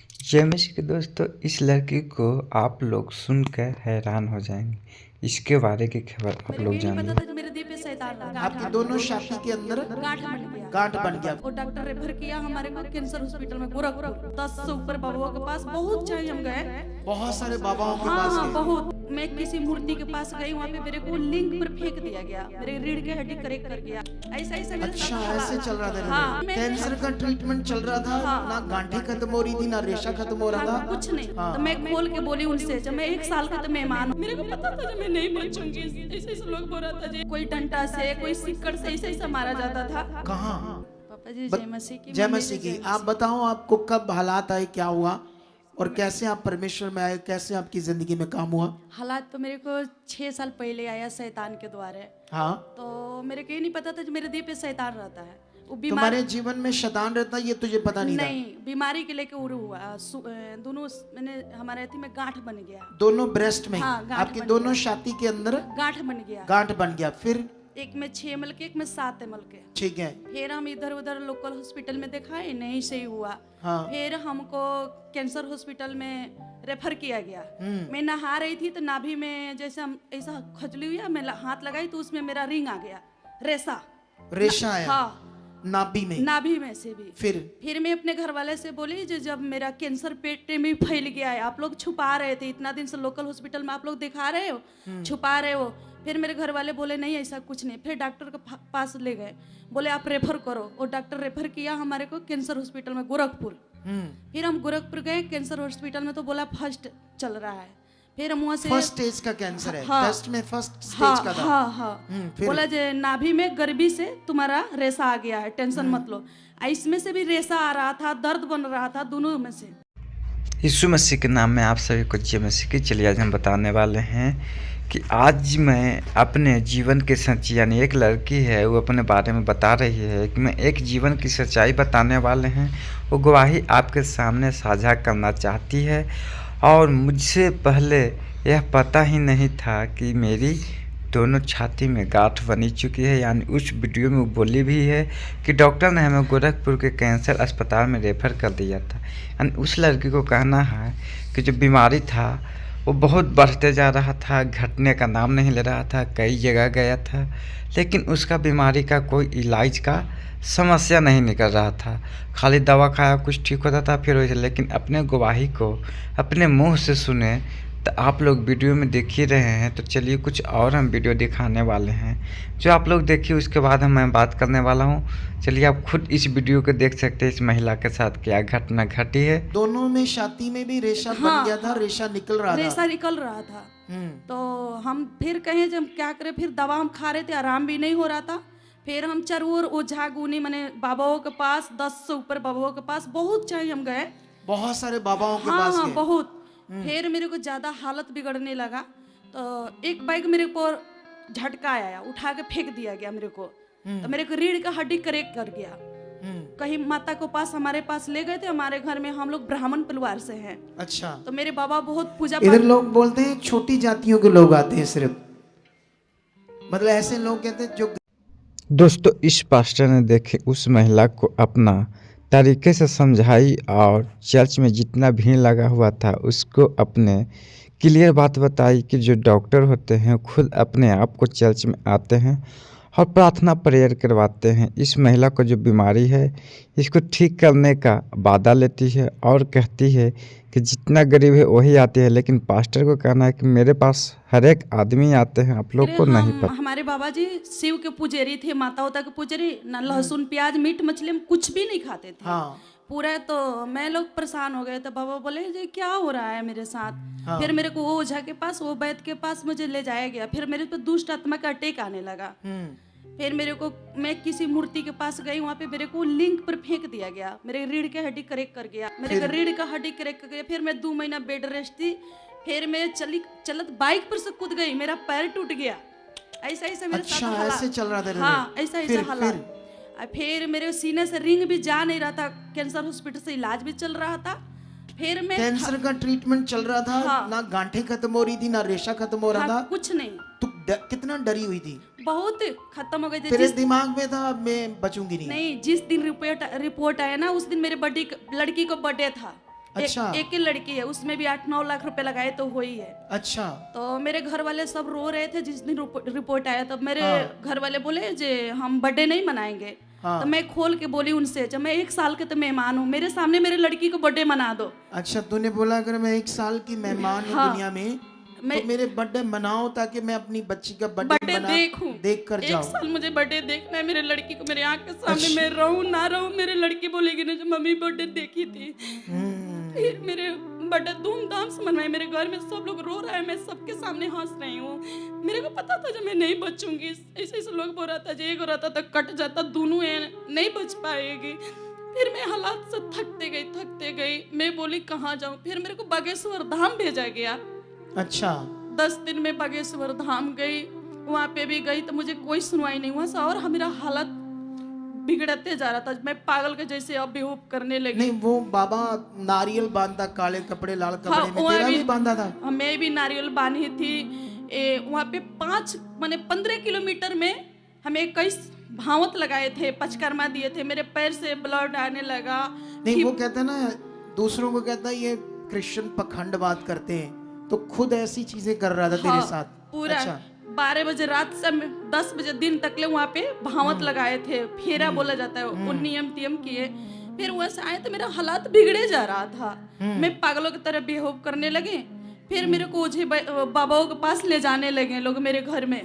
जय मसीह के दोस्तों, इस लड़की को आप लोग सुनकर हैरान हो जाएंगे। इसके बारे की खबर आप लोग मेरे को ये नहीं जानिए। पता था मेरे दिल पे शैतान लगा। आपकी दोनों छाती के अंदर गांठ बन गया। गांठ बन गया। और डॉक्टर रेफर किया हमारे को कैंसर हॉस्पिटल में गोरखपुर। 10 से ऊपर बाबाओं के पास बहुत चाहिए हम गए। बहुत सारे बाबाओं के हाँ पास हाँ गए। बहुत। मैं किसी मूर्ति के पास गई, वहाँ पे मेरे को लिंक पर फेंक दिया गया, मेरे रीढ़ के हड्डी करेक्ट कर गया। ऐसा ऐसा मेरे अच्छा, साथ ऐसे हालात। चल रहा था। हाँ, कैंसर का ट्रीटमेंट चल रहा था। हाँ। ना गांठें खत्म हो रही थी, ना रेशा खत्म हो रहा हाँ, था। कुछ नहीं। हाँ। तो मैं खोल के बोली उनसे, जब मैं 1 साल का तो मेहमान हूँ, मेरे को पता था जब मैं नहीं बचूंगी। ऐसे ऐसे लोग बोल रहा था जी, कोई डंडा से कोई सिक्कड़ से ऐसे ऐसा मारा जाता था। कहाँ? पापा जी जय मसीह की। जय मसीह की। आप बताओ, आपको कब हालात आए, क्या हुआ और कैसे आप परमेश्वर में आए, कैसे आपकी जिंदगी में काम हुआ? हालात तो मेरे को 6 साल पहले आया शैतान के द्वारा। हाँ। तो मेरे को ये नहीं पता था कि मेरे दिल पे शैतान रहता है। वो बीमार तुम्हारे जीवन में शैतान रहता, ये तुझे पता नहीं था? नहीं, बीमारी के लेके उड़ हुआ। दोनों मैंने हमारे अथी में गांठ बन गया। दोनों ब्रेस्ट में? हाँ, गांठ आपकी बन दोनों छाती के अंदर गांठ बन गया। गांठ बन गया। फिर? एक में 6 ml के, एक में 7 ml के। ठीक है। फिर हम इधर उधर लोकल हॉस्पिटल में दिखाए, नहीं सही हुआ। हाँ। फिर हमको कैंसर हॉस्पिटल में रेफर किया गया। मैं नहा रही थी तो नाभि में जैसे हम ऐसा खजली हुआ, मैं हाथ लगाई तो उसमें मेरा रिंग आ गया, रेशा। रेशा आया? हाँ, नाभि में? नाभि में से भी। फिर मैं अपने घर वाले से बोली, जो जब मेरा कैंसर पेट में फैल गया है, आप लोग छुपा रहे थे इतना दिन से, लोकल हॉस्पिटल में आप लोग दिखा रहे हो, छुपा रहे हो। फिर मेरे घर वाले बोले नहीं ऐसा कुछ नहीं। फिर डॉक्टर के पास ले गए, बोले आप रेफर करो। और डॉक्टर रेफर किया हमारे को कैंसर हॉस्पिटल में गोरखपुर। फिर हम गोरखपुर गए कैंसर हॉस्पिटल में, तो बोला फर्स्ट चल रहा है। फिर हम वहाँ से फर्स्ट स्टेज का कैंसर है। हाँ, टेस्ट में फर्स्ट स्टेज हाँ, का था। हाँ, हाँ। फिर? बोला जे नाभि में गर्मी से तुम्हारा रेशा आ गया है, टेंशन मत लो। इसमें से भी रेशा आ रहा था, दर्द बन रहा था, दोनों में से। यीशु मसीह के नाम में आप सभी को जय मसीह की। चलिए आज हम बताने वाले हैं कि आज मैं अपने जीवन की सच्चाई, यानी एक लड़की है वो अपने बारे में बता रही है कि मैं एक जीवन की सच्चाई बताने वाले हैं। वो गवाही आपके सामने साझा करना चाहती है। और मुझसे पहले यह पता ही नहीं था कि मेरी दोनों छाती में गांठ बनी चुकी है। यानी उस वीडियो में वो बोली भी है कि डॉक्टर ने हमें गोरखपुर के कैंसर अस्पताल में रेफर कर दिया था। यानी उस लड़की को कहना है कि जो बीमारी था वो बहुत बढ़ते जा रहा था, घटने का नाम नहीं ले रहा था, कई जगह गया था, लेकिन उसका बीमारी का कोई इलाज का समस्या नहीं निकल रहा था। खाली दवा खाया, कुछ ठीक होता था, फिर वैसे। लेकिन अपने गवाही को अपने मुंह से सुने तो आप लोग वीडियो में देख ही रहे हैं। तो चलिए कुछ और हम वीडियो दिखाने वाले हैं, जो आप लोग देखिए, उसके बाद मैं बात करने वाला हूँ। चलिए आप खुद इस वीडियो को देख सकते हैं, इस महिला के साथ क्या घटना घटी है। दोनों में छाती में भी रेशा बन गया था, रेशा निकल रहा था। रेशा निकल रहा था। तो हम फिर कहे जब क्या करें, फिर दवा हम खा रहे थे, आराम भी नहीं हो रहा था। फिर हम चरोर ओझा गुनी मैंने बाबाओं के पास, 10 से ऊपर बाबाओं के पास बहुत चाहिए हम गए। बहुत सारे बाबाओं के हाँ पास हाँ गए। बहुत। फिर मेरे को ज्यादा हालत बिगड़ने लगा, तो एक बाइक मेरे को झटका आया, उठा के फेंक दिया गया मेरे को। तो मेरे को रीढ़ का हड्डी करेक्ट कर गया। कहीं माता को पास हमारे पास ले गए थे, हमारे घर में हम लोग ब्राह्मण परिवार से हैं। अच्छा। तो मेरे बाबा बहुत पूजा इधर लोग बोलते हैं छोटी जातियों के लोग आते हैं सिर्फ, मतलब ऐसे लोग कहते हैं जो। दोस्तों इस पास्टर ने देखे उस महिला को अपना तरीके से समझाई और चर्च में जितना भीड़ लगा हुआ था उसको अपने क्लियर बात बताई कि जो डॉक्टर होते हैं खुद अपने आप को चर्च में आते हैं और प्रार्थना प्रेयर करवाते हैं। इस महिला को जो बीमारी है इसको ठीक करने का वादा लेती है और कहती है कि जितना गरीब है वही आते हैं। लेकिन पास्टर को कहना है कि मेरे पास हर एक आदमी आते हैं, आप लोग को नहीं पता। हमारे बाबा जी शिव के पुजारी थे, माता उता के पुजारी, ना लहसुन प्याज मीट मछली हम कुछ भी नहीं खाते थे। हाँ। पूरा। तो मैं लोग परेशान हो गए। तो बाबा बोले जी क्या हो रहा है मेरे साथ। फिर मेरे को वो ओझा के पास, वो वैद्य के पास मुझे ले जाया गया। फिर मेरे पे दुष्ट आत्मा का अटैक आने लगा। फिर मेरे को, मैं किसी मूर्ति के पास गई, वहाँ पे मेरे को लिंक पर फेंक दिया गया, मेरे रीढ़ के हड्डी करेक्ट कर गया, मेरे रीढ़ का हड्डी करेक्ट कर गया। फिर मैं 2 महीना बेड रेस्ट थी। फिर मैं चलत बाइक पर से कूद गई, मेरा पैर टूट गया। ऐसा ऐसा मेरे साथ हालात। ऐसे चल रहा था। हाँ, ऐसा ऐसा हालात। फिर मेरे सीने से रिंग भी जा नहीं रहा था, कैंसर हॉस्पिटल से इलाज भी चल रहा था। फिर मैं कैंसर का ट्रीटमेंट चल रहा था। हाँ। ना गांठें खत्म हो रही थी, ना रेशा खत्म हो रहा था। कुछ नहीं। तो कितना डरी हुई थी? बहुत खत्म हो गई थी। तेरे दिमाग में था मैं बचूंगी नहीं। नहीं, जिस दिन रिपोर्ट आया ना, उस दिन मेरे लड़की को बर्थडे था। अच्छा एक ही लड़की है, उसमें भी 8-9 लाख रुपए लगाए तो हुई है। अच्छा तो मेरे घर वाले सब रो रहे थे जिस दिन रिपोर्ट आया, तब मेरे घर वाले बोले जे हम बर्थडे नहीं मनाएंगे। हाँ। तो मैं खोल के बोली उनसे, जब मैं 1 साल के तो मेहमान हूँ, मेरे सामने मेरे लड़की को बर्थडे मना दो। अच्छा, तूने बोला अगर मैं 1 साल की मेहमान हूँ हाँ। दुनिया में मैं तो मेरे बर्थडे मनाओ ताकि मैं अपनी बच्ची का बर्थडे बर्थडे देखूं, देख कर 1 जाऊं। साल मुझे बर्थडे देखना है, मेरे लड़की को मेरे आंख के सामने अच्छा। मैं रहूं ना रहूं, मेरे लड़की बोलेगी ना जो मम्मी बर्थडे देखी थी। फिर मेरे बर्थडे धूमधाम से मनवाए, मेरे घर में सब लोग रो रहे हैं, मैं सबके सामने हंस रही हूँ। मेरे को पता था जब मैं नहीं बचूंगी, ऐसे ऐसे लोग बोल रहा था, एक हो रहा था तो कट जाता, दोनों नहीं बच पाएगी। फिर मैं हालात से थकते गई, मैं बोली कहाँ जाऊँ। फिर मेरे को बागेश्वर धाम भेजा गया। अच्छा 10 दिन में बागेश्वर धाम गई, वहाँ पे भी गई तो मुझे कोई सुनवाई नहीं हुआ सा, और मेरा हालत बिगड़ते जा रहा था, मैं पागल के जैसे अब बेहोश करने लगी। नहीं, वो बाबा नारियल बांधता, काले कपड़े लाल कपड़े हाँ, में तेरा भी बांधा था। मैं भी नारियल बांधी थी। वहाँ पे 15 किलोमीटर में हमें 21 भावत लगाए थे, पचकर्मा दिए थे, मेरे पैर से ब्लड आने लगा। नहीं, वो कहता है ना, दूसरों को कहता है ये क्रिश्चियन पखंड बात करते हैं, तो खुद ऐसी चीजें कर रहा था तेरे हाँ, साथ। पूरा अच्छा 12 बजे रात से 10 बजे दिन तक ले वहाँ पे भावत लगाए थे, फेरा बोला जाता है, वो नियम तियम किए। फिर वहाँ से आए तो मेरा हालात बिगड़े जा रहा था, मैं पागलों की तरह बेहोश करने लगे। फिर मेरे को ओझे बाबाओं के पास ले जाने लगे लोग मेरे घर में,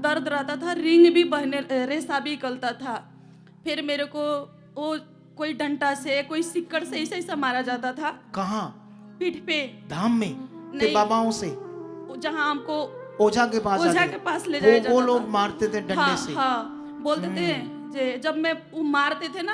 दर्द रहता था, रिंग भी बहने, रेशा भी निकलता था। फिर मेरे को वो कोई डंडा से, कोई सिक्कड़ से ऐसा ऐसा मारा जाता था। कहाँ? पीठ पे। धाम में? के नहीं, बाबाओं से? जहाँ हमको ओझा के पास ले जाया जाता वो था। लोग मारते थे डंडे हाँ, से। हाँ, बोलते थे जे जब मैं वो मारते थे ना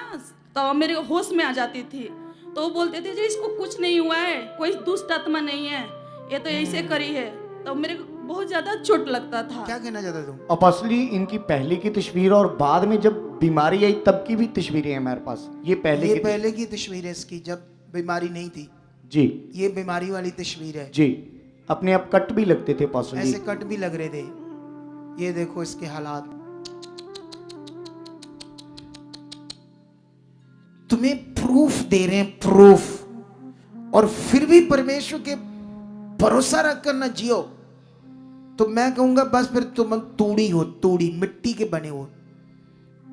तो मेरे होश में आ जाती थी, तो वो बोलते थे जे इसको कुछ नहीं हुआ है, कोई दुष्ट आत्मा नहीं है, ये तो ऐसे करी है। तो मेरे को बहुत ज्यादा चोट लगता था। क्या कहना चाहता तुम? अब असली इनकी पहले की तस्वीर और बाद में जब बीमारी आई तब की भी तस्वीरें हैं हमारे पास। ये पहले की तस्वीर है इसकी, जब बीमारी नहीं थी जी, ये बीमारी वाली तस्वीर है जी। अपने आप कट भी लगते थे पास जी। ऐसे कट भी लग रहे थे। ये देखो इसके हालात। तुम्हें प्रूफ दे रहे हैं, प्रूफ, और फिर भी परमेश्वर के भरोसा रखकर ना जियो तो मैं कहूंगा बस फिर तुम तूड़ी हो, तूड़ी, मिट्टी के बने हो,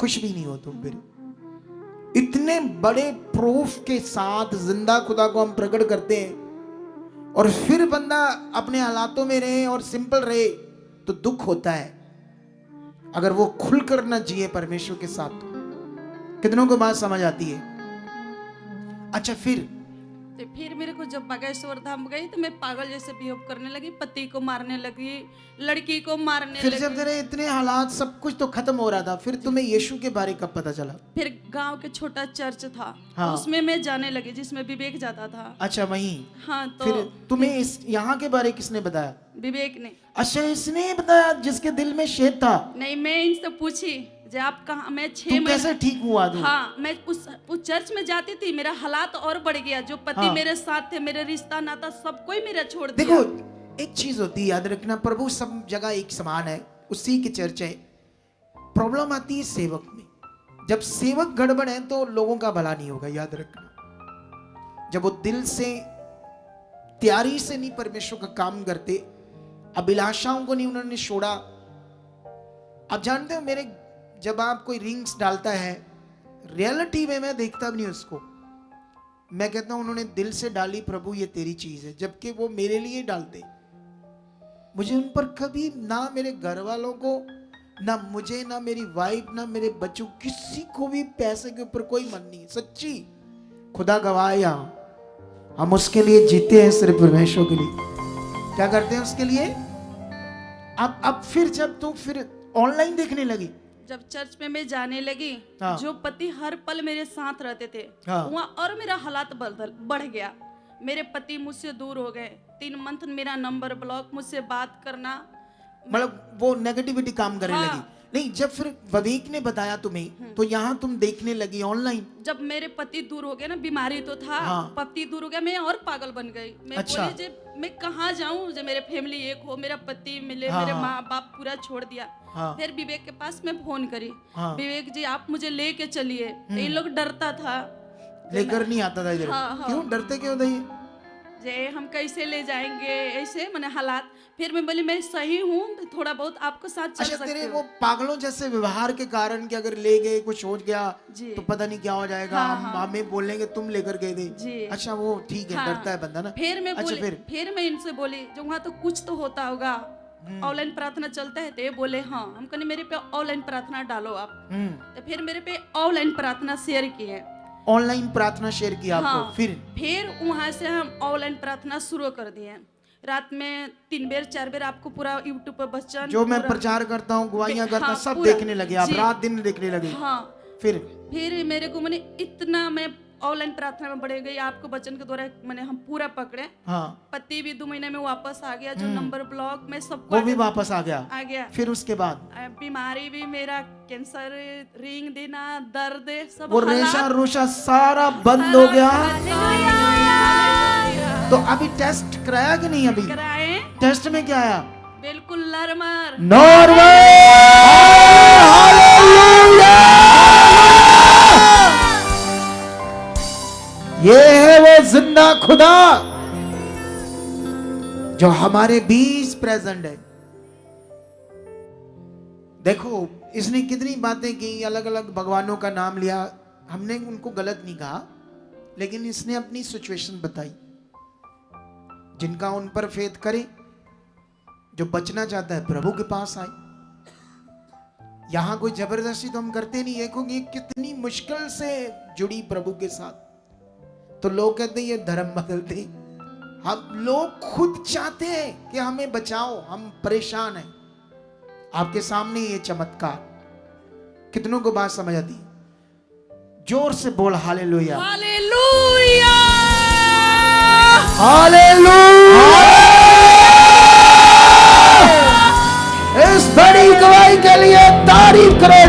कुछ भी नहीं हो तुम फिर। इतने बड़े प्रूफ के साथ जिंदा खुदा को हम प्रकट करते हैं और फिर बंदा अपने हालातों में रहे और सिंपल रहे तो दुख होता है। अगर वो खुलकर ना जिए परमेश्वर के साथ तो कितनों को बात समझ आती है? अच्छा फिर मेरे को जब बागेश्वर धाम गई तो मैं पागल जैसे बिहेव करने लगी, पति को मारने लगी, लड़की को मारने फिर लगी। जब तेरे इतने हालात सब कुछ तो खत्म हो रहा था, फिर तुम्हें यीशु के बारे कब पता चला? फिर गांव के छोटा चर्च था, हाँ। उसमें मैं जाने लगी जिसमें विवेक जाता था। अच्छा वहीं। हाँ, तो फिर तुम्हें इस यहाँ के बारे किसने बताया? विवेक ने। अच्छा इसने बताया जिसके दिल में शेद था? नहीं, मैं इनसे पूछी जे आप कहाँ, मैं 6 तू महीने। कैसे ठीक हुआ तू? हाँ, मैं उस चर्च में जाती थी, मेरा हालात और बढ़ गया, जो पति हाँ। मेरे साथ थे, मेरे रिश्ता नाता सब कोई मेरा छोड़ दिया। देखो एक चीज होती है, याद रखना, प्रभु सब जगह एक समान है, उसी की चर्च है। प्रॉब्लम आती है सेवक में। जब सेवक गड़बड़ है तो लोगों का भला नहीं होगा, याद रखना। जब वो दिल से तैयारी से नहीं परमेश्वर का काम करते, अभिलाषाओं को नहीं उन्होंने छोड़ा। आप जानते हो मेरे, जब आप कोई रिंग्स डालता है, रियलिटी में मैं देखता भी नहीं उसको, मैं कहता हूं उन्होंने दिल से डाली, प्रभु ये तेरी चीज है, जबकि वो मेरे लिए डालते। मुझे उन पर कभी ना मेरे घर वालों को, ना मुझे, ना मेरी वाइफ, ना मेरे बच्चों, किसी को भी पैसे के ऊपर कोई मन नहीं। सच्ची खुदा गवाह है, हम उसके लिए जीते हैं, सिर्फ परमेश्वर के लिए। क्या करते हैं उसके लिए? अब फिर जब तुम फिर ऑनलाइन देखने लगी, जब चर्च में मैं जाने लगी, हाँ। जो पति हर पल मेरे साथ रहते थे, हाँ। वहाँ और मेरा हालात बढ़ गया। मेरे पति मुझसे दूर हो गए, 3 मंथ मेरा नंबर ब्लॉक, मुझसे बात करना, मतलब वो नेगेटिविटी काम करने हाँ। लगी। नहीं, जब फिर विवेक ने बताया तुम्हें तो यहाँ तुम देखने लगी ऑनलाइन। जब मेरे पति दूर हो गए ना, बीमारी तो था, हाँ। पति दूर हो गया, मैं और पागल बन गई। मैं अच्छा। बोली जे मैं कहाँ जाऊँ, जो मेरे फैमिली एक हो, मेरा पति मिले, हाँ, मेरे हाँ। माँ बाप पूरा छोड़ दिया। हाँ। फिर विवेक के पास मैं फोन करी, हाँ। विवेक जी आप मुझे लेके चलिए। ये लोग डरता था लेकर नहीं आता था इधर। हाँ, हाँ। क्यों डरते क्यों थे ये? जे हम कैसे ले जाएंगे ऐसे मैंने हालात। फिर मैं बोली मैं सही हूँ, थोड़ा बहुत आपको साथ चल अच्छा, सकती तेरे हूँ। वो पागलों जैसे व्यवहार के कारण कि अगर ले गए कुछ हो गया जी। तो पता नहीं क्या हो जाएगा, हाँ, हम हाँ। हमें बोलेंगे तुम लेकर गए थे। जी। अच्छा वो ठीक है, हाँ। डरता है बंदा ना। फिर मैं अच्छा, बोली, फिर मैं इनसे बोली जो वहाँ तो कुछ तो होता होगा, ऑनलाइन प्रार्थना चलता है। तो ये बोले हाँ। हम कहने मेरे पे ऑनलाइन प्रार्थना डालो आप। तो फिर मेरे पे ऑनलाइन प्रार्थना शेयर किए। ऑनलाइन प्रार्थना शेयर किया आपको। हाँ। फिर वहाँ से हम ऑनलाइन प्रार्थना शुरू कर दिए। रात में 3 बेर 4 बेर आपको पूरा यूट्यूब पर वचन जो मैं पूरा- प्रचार करता हूँ, गुआइयाँ करता हूँ, हाँ, सब पूरा। देखने लगे आप, जी। रात दिन देखने लगे। हाँ। फिर मेरे को मैंने इतना मैं ऑनलाइन प्रार्थना में बढ़ गई, आपको वचन के द्वारा मैंने हम पूरा पकड़े। हाँ, पति भी 2 महीने में वापस आ गया, जो नंबर ब्लॉक में सबको वो भी वापस आ गया। आ गया। फिर उसके बाद बीमारी भी, मेरा कैंसर, रिंग देना, दर्द, सब वो रेशा रूशा सारा बंद हो गया। तो अभी टेस्ट कराया कि नहीं? अभी कराए, टेस्ट में क्या आया? बिल्कुल नॉर्मल। ये है वो जिंदा खुदा जो हमारे बीच प्रेजेंट है। देखो इसने कितनी बातें की, अलग अलग भगवानों का नाम लिया, हमने उनको गलत नहीं कहा, लेकिन इसने अपनी सिचुएशन बताई। जिनका उन पर फेथ करे, जो बचना चाहता है प्रभु के पास आए। यहां कोई जबरदस्ती तो हम करते नहीं है, क्योंकि कितनी मुश्किल से जुड़ी प्रभु के साथ। तो लोग कहते हैं ये धर्म बदलते। हम लोग खुद चाहते हैं कि हमें बचाओ, हम परेशान हैं। आपके सामने ये चमत्कार, कितनों को बात समझ आती? जोर से बोल हालेलुया, हालेलुया, हालेलुया। इस बड़ी गवाही के लिए तारीफ करो।